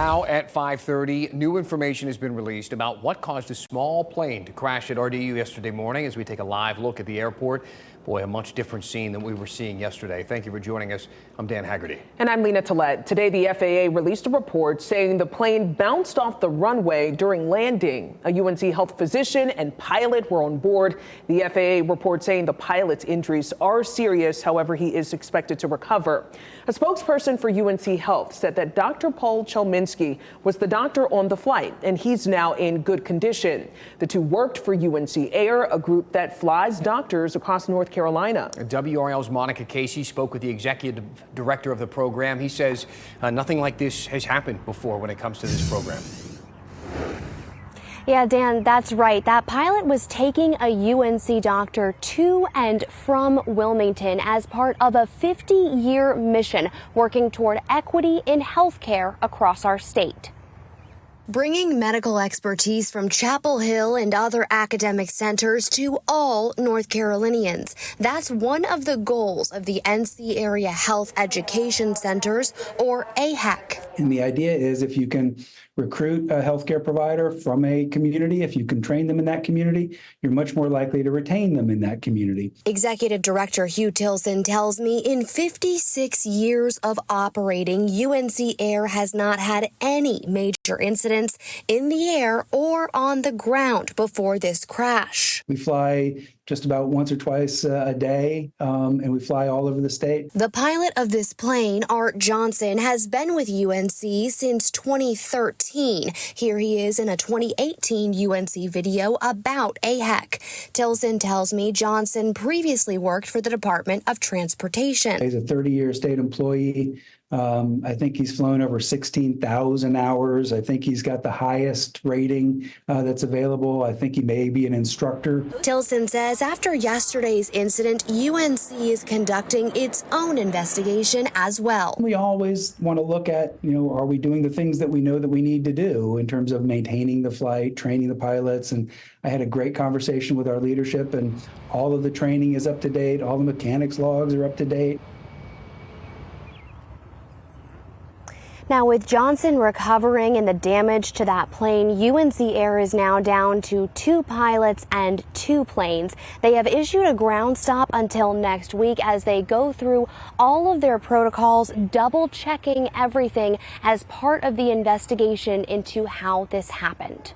Now at 5:30, new information has been released about what caused a small plane to crash at RDU yesterday morning as we take a live look at the airport. Boy, a much different scene than we were seeing yesterday. Thank you for joining us. I'm Dan Haggerty. And I'm Lena Tillett. Today, the FAA released a report saying the plane bounced off the runway during landing. A UNC health physician and pilot were on board. The FAA report saying the pilot's injuries are serious. However, he is expected to recover. A spokesperson for UNC Health said that Dr. Paul Chelminsky was the doctor on the flight, and he's now in good condition. The two worked for UNC Air, a group that flies doctors across North Carolina. WRL's Monica Casey spoke with the executive director of the program. He says nothing like this has happened before when it comes to this program. Yeah, Dan, that's right. That pilot was taking a UNC doctor to and from Wilmington as part of a 50-year mission working toward equity in healthcare across our state. Bringing medical expertise from Chapel Hill and other academic centers to all North Carolinians. That's one of the goals of the NC Area Health Education Centers, or AHEC. And the idea is if you can recruit a healthcare provider from a community, if you can train them in that community, you're much more likely to retain them in that community. Executive Director Hugh Tilson tells me in 56 years of operating, UNC Air has not had any major incidents in the air or on the ground before this crash. We fly just about once or twice a day, and we fly all over the state. The pilot of this plane, Art Johnson, has been with UNC since 2013. Here he is in a 2018 UNC video about AHEC. Tilson tells me Johnson previously worked for the Department of Transportation. He's a 30-year state employee. I think he's flown over 16,000 hours. I think he's got the highest rating that's available. I think he may be an instructor. Tilson says after yesterday's incident, UNC is conducting its own investigation as well. We always want to look at, are we doing the things that we know that we need to do in terms of maintaining the flight, training the pilots? And I had a great conversation with our leadership, and all of the training is up to date. All the mechanics logs are up to date. Now, with Johnson recovering and the damage to that plane, UNC Air is now down to 2 pilots and 2 planes. They have issued a ground stop until next week as they go through all of their protocols, double checking everything as part of the investigation into how this happened.